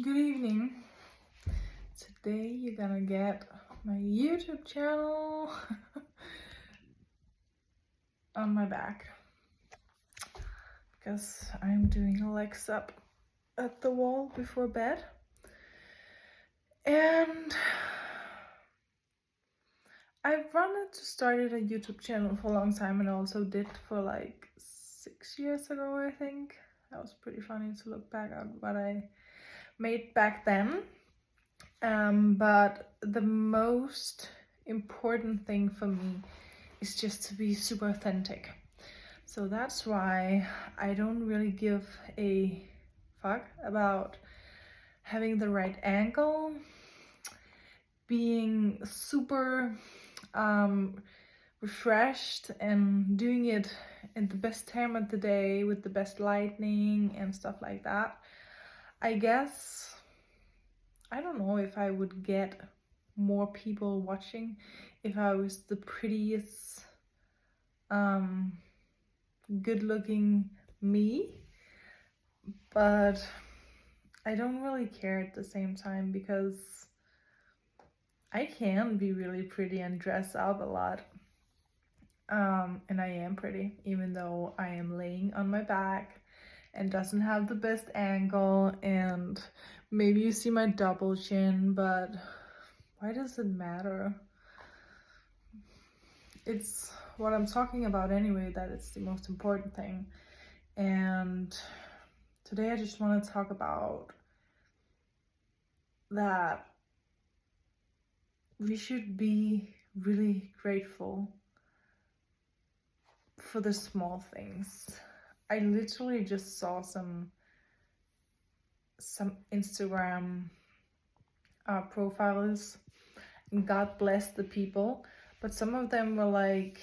Good evening. Today you're gonna get my YouTube channel on my back because I'm doing a legs up at the wall before bed. And I've wanted to start a YouTube channel for a long time and also did for like 6 years ago, I think. That was pretty funny to look back at what I made back then. But the most important thing for me is just to be super authentic. So that's why I don't really give a fuck about having the right angle, being super refreshed and doing it in the best time of the day with the best lighting and stuff like that. I guess I don't know if I would get more people watching if I was the prettiest, good looking me, but I don't really care at the same time because I can be really pretty and dress up a lot. And I am pretty, even though I am laying on my back and doesn't have the best angle, and maybe you see my double chin, but why does it matter? It's what I'm talking about anyway, that it's the most important thing. And today I just want to talk about that we should be really grateful for the small things. I literally just saw some Instagram profiles, and God bless the people, but some of them were like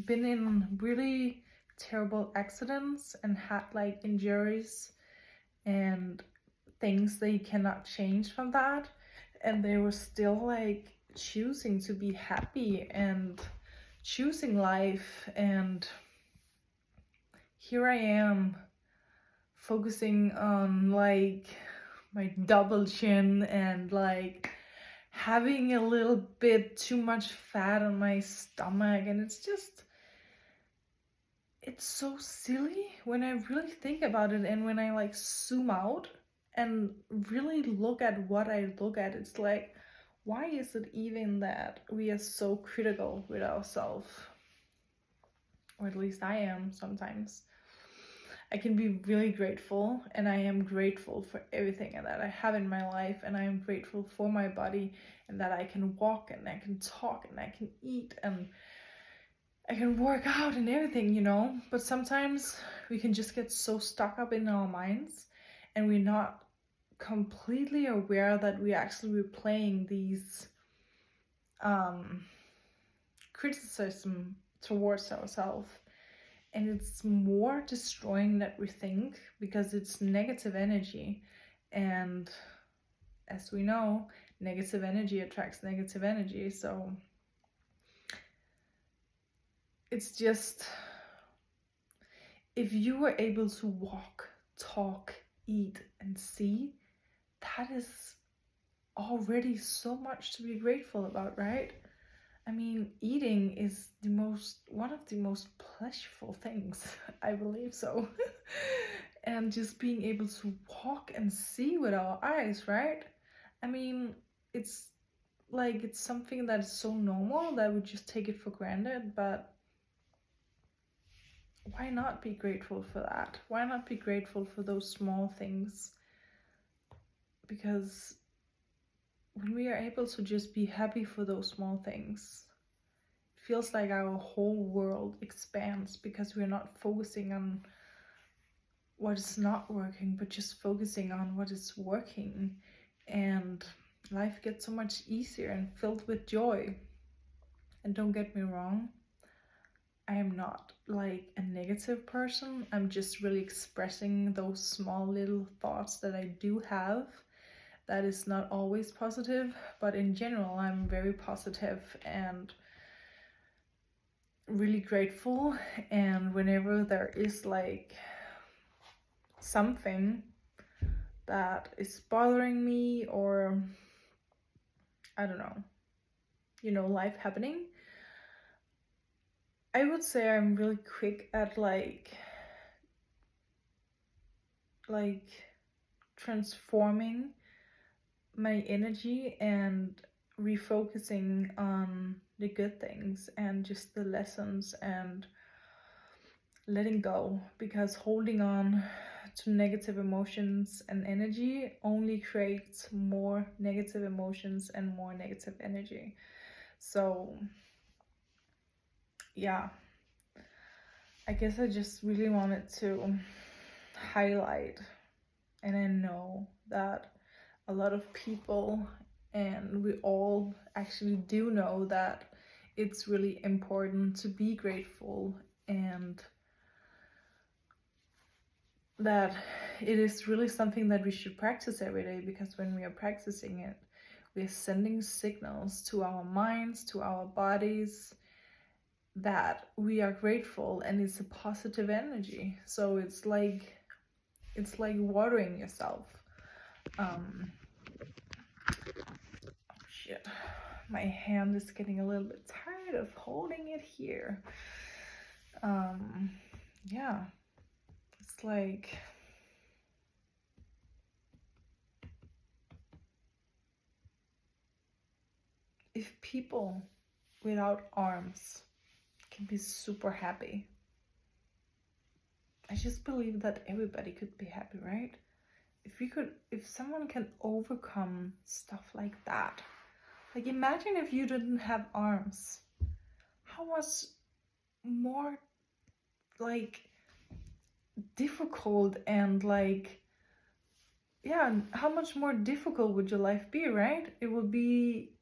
been in really terrible accidents and had like injuries and things that you cannot change from that, and they were still like choosing to be happy and choosing life. And here I am focusing on like my double chin and like having a little bit too much fat on my stomach, and it's so silly when I really think about it. And when I like zoom out and really look at what I look at, it's like, why is it even that we are so critical with ourselves? Or at least I am sometimes. I can be really grateful, and I am grateful for everything that I have in my life, and I am grateful for my body, and that I can walk and I can talk and I can eat and I can work out and everything, But sometimes we can just get so stuck up in our minds, and we're not completely aware that we're actually replaying these criticism towards ourselves. And it's more destroying than we think, because it's negative energy. And as we know, negative energy attracts negative energy. So it's just, if you were able to walk, talk, eat, and see, that is already so much to be grateful about, right? I mean, eating is one of the most pleasurable things. I believe so. And just being able to walk and see with our eyes, right? I mean, it's like it's something that is so normal that we just take it for granted, but why not be grateful for that? Why not be grateful for those small things? Because when we are able to just be happy for those small things, it feels like our whole world expands, because we're not focusing on what is not working, but just focusing on what is working. And life gets so much easier and filled with joy. And don't get me wrong, I am not like a negative person. I'm just really expressing those small little thoughts that I do have. That is not always positive, but in general, I'm very positive and really grateful. And whenever there is like something that is bothering me, or I don't know, life happening, I would say I'm really quick at like transforming my energy and refocusing on the good things and just the lessons and letting go, because holding on to negative emotions and energy only creates more negative emotions and more negative energy. So yeah, I guess I just really wanted to highlight, and I know that a lot of people, and we all actually do know, that it's really important to be grateful, and that it is really something that we should practice every day, because when we are practicing it, we are sending signals to our minds, to our bodies, that we are grateful, and it's a positive energy. So it's like watering yourself. Oh shit, my hand is getting a little bit tired of holding it here. Yeah, it's like if people without arms can be super happy, I just believe that everybody could be happy, right? If someone can overcome stuff like that, like imagine if you didn't have arms, how much more like difficult and like, yeah, how much more difficult would your life be, right? It would be,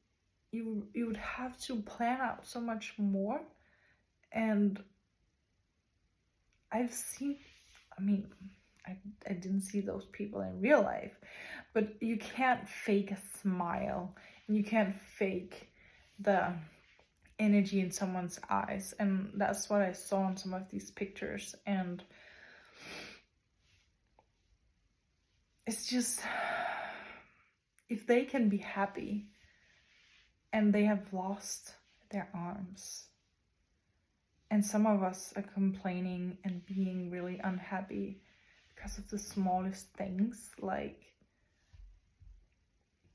you would have to plan out so much more. And I've seen, I mean, I didn't see those people in real life, but you can't fake a smile, and you can't fake the energy in someone's eyes. And that's what I saw in some of these pictures. And it's just, if they can be happy and they have lost their arms, and some of us are complaining and being really unhappy because of the smallest things, like,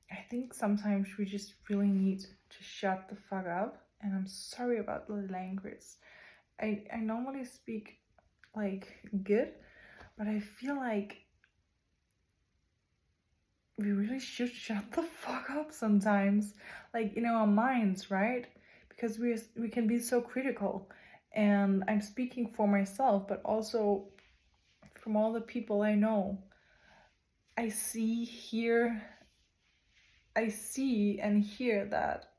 I think sometimes we just really need to shut the fuck up. And I'm sorry about the language. I normally speak like good, but I feel like we really should shut the fuck up sometimes, like in our minds, right? Because we can be so critical. And I'm speaking for myself, but also from all the people I know. I see and hear that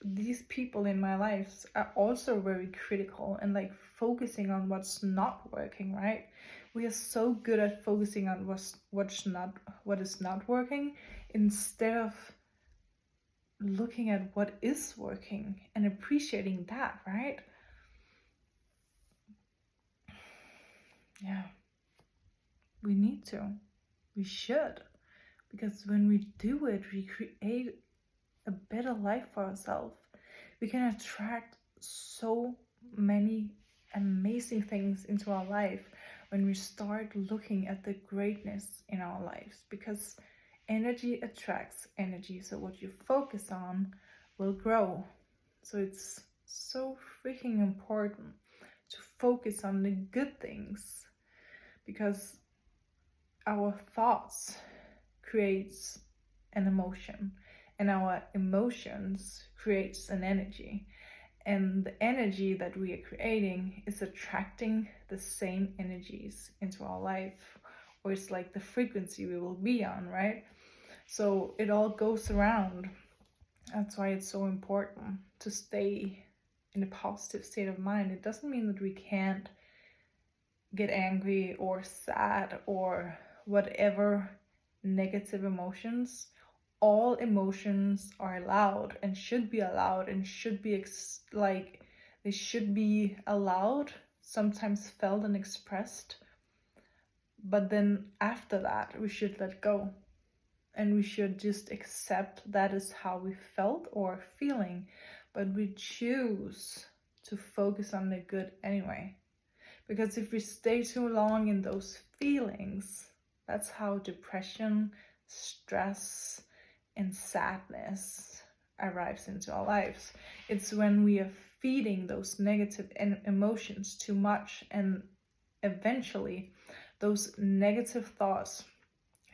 these people in my life are also very critical and like focusing on what's not working, right? We are so good at focusing on what is not working, instead of looking at what is working and appreciating that, right? Yeah, we should, because when we do it, we create a better life for ourselves. We can attract so many amazing things into our life when we start looking at the greatness in our lives, because energy attracts energy. So what you focus on will grow. So it's so freaking important to focus on the good things, because our thoughts creates an emotion, and our emotions creates an energy, and the energy that we are creating is attracting the same energies into our life, or it's like the frequency we will be on, right? So it all goes around. That's why it's so important to stay in a positive state of mind. It doesn't mean that we can't get angry or sad or whatever negative emotions. All emotions are allowed and should be allowed, and should be they should be allowed, sometimes felt and expressed. But then after that, we should let go. And we should just accept that is how we felt or feeling. But we choose to focus on the good anyway. Because if we stay too long in those feelings, that's how depression, stress, and sadness arrives into our lives. It's when we are feeding those negative emotions too much, and eventually those negative thoughts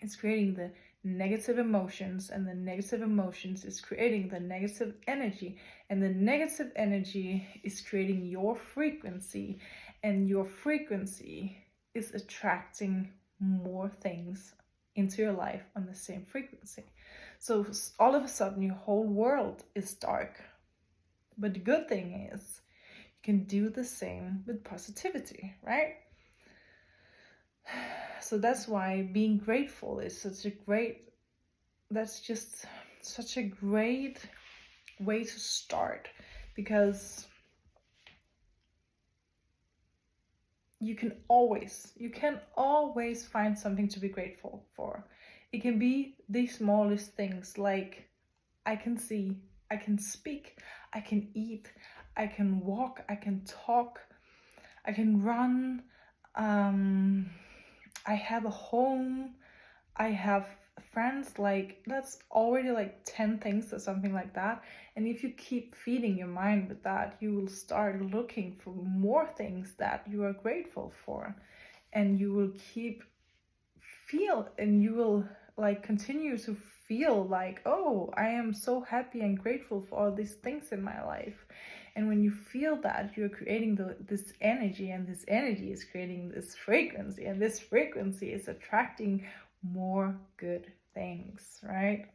is creating the negative emotions, and the negative emotions is creating the negative energy, and the negative energy is creating your frequency, and your frequency is attracting more things into your life on the same frequency. So all of a sudden your whole world is dark. But the good thing is you can do the same with positivity, right? So that's why being grateful is that's just such a great way to start, because you can always find something to be grateful for. It can be the smallest things, like I can see, I can speak, I can eat, I can walk, I can talk, I can run, I have a home, I have friends. Like, that's already like 10 things or something like that. And if you keep feeding your mind with that, you will start looking for more things that you are grateful for, and you will you will like continue to feel like, oh, I am so happy and grateful for all these things in my life. And when you feel that, you're creating this energy, and this energy is creating this frequency, and this frequency is attracting more good things, right?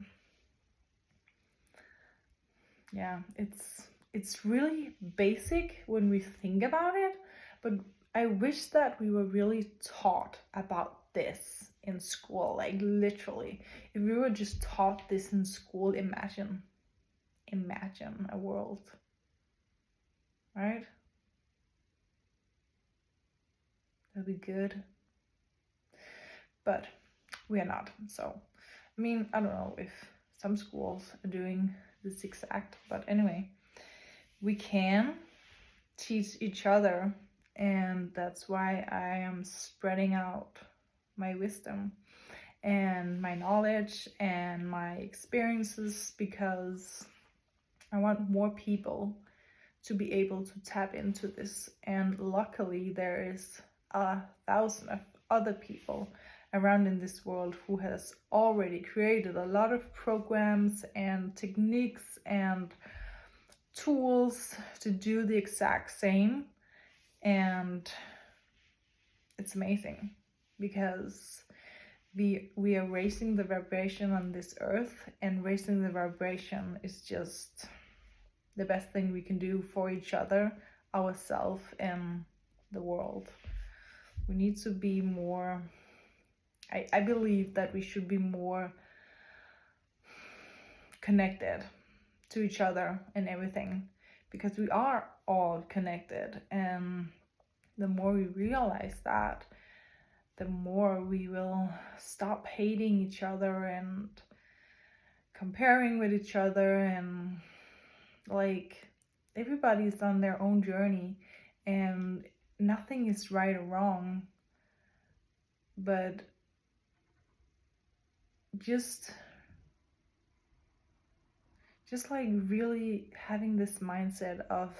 Yeah, it's really basic when we think about it, but I wish that we were really taught about this in school. Like, literally, if we were just taught this in school, imagine a world, right? That'd be good. But we are not. So, I mean, I don't know if some schools are doing this exact, but anyway, we can teach each other, and that's why I am spreading out my wisdom and my knowledge and my experiences, because I want more people to be able to tap into this. And luckily there is 1,000 of other people around in this world who has already created a lot of programs and techniques and tools to do the exact same. And it's amazing, because we are raising the vibration on this earth, and raising the vibration is just the best thing we can do for each other, ourselves, and the world. We need to be more, I believe that we should be more connected to each other and everything, because we are all connected. And the more we realize that, the more we will stop hating each other and comparing with each other. And like, everybody's on their own journey, and nothing is right or wrong, but just like really having this mindset of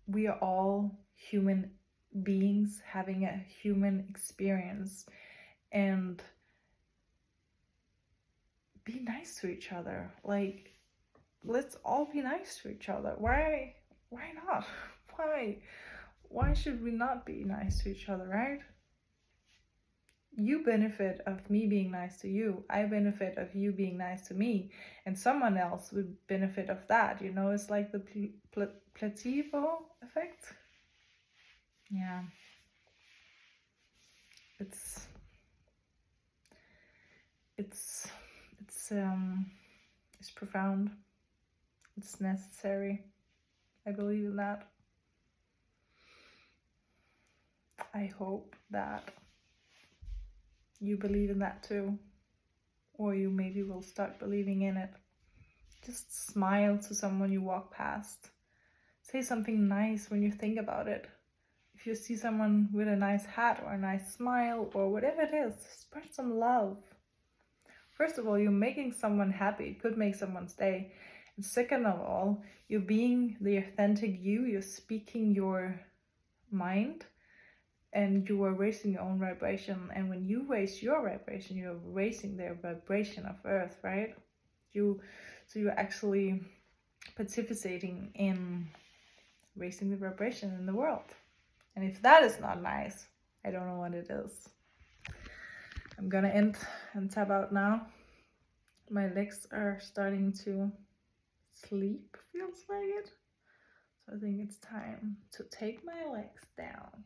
we are all human beings having a human experience, and be nice to each other. Like, let's all be nice to each other. Why not? Why should we not be nice to each other, right? You benefit of me being nice to you, I benefit of you being nice to me, and someone else would benefit of that. You know, it's like the placebo effect. Yeah, it's profound, it's necessary. I believe in that. I hope that you believe in that too, or you maybe will start believing in it. Just smile to someone you walk past. Say something nice when you think about it. If you see someone with a nice hat or a nice smile or whatever it is, spread some love. First of all, you're making someone happy. It could make someone's day. And second of all, you're being the authentic you. You're speaking your mind and you are raising your own vibration. And when you raise your vibration, you're raising the vibration of Earth, right? So you're actually participating in raising the vibration in the world. And if that is not nice, I don't know what it is. I'm gonna end and tap out now. My legs are starting to sleep, feels like it. So I think it's time to take my legs down.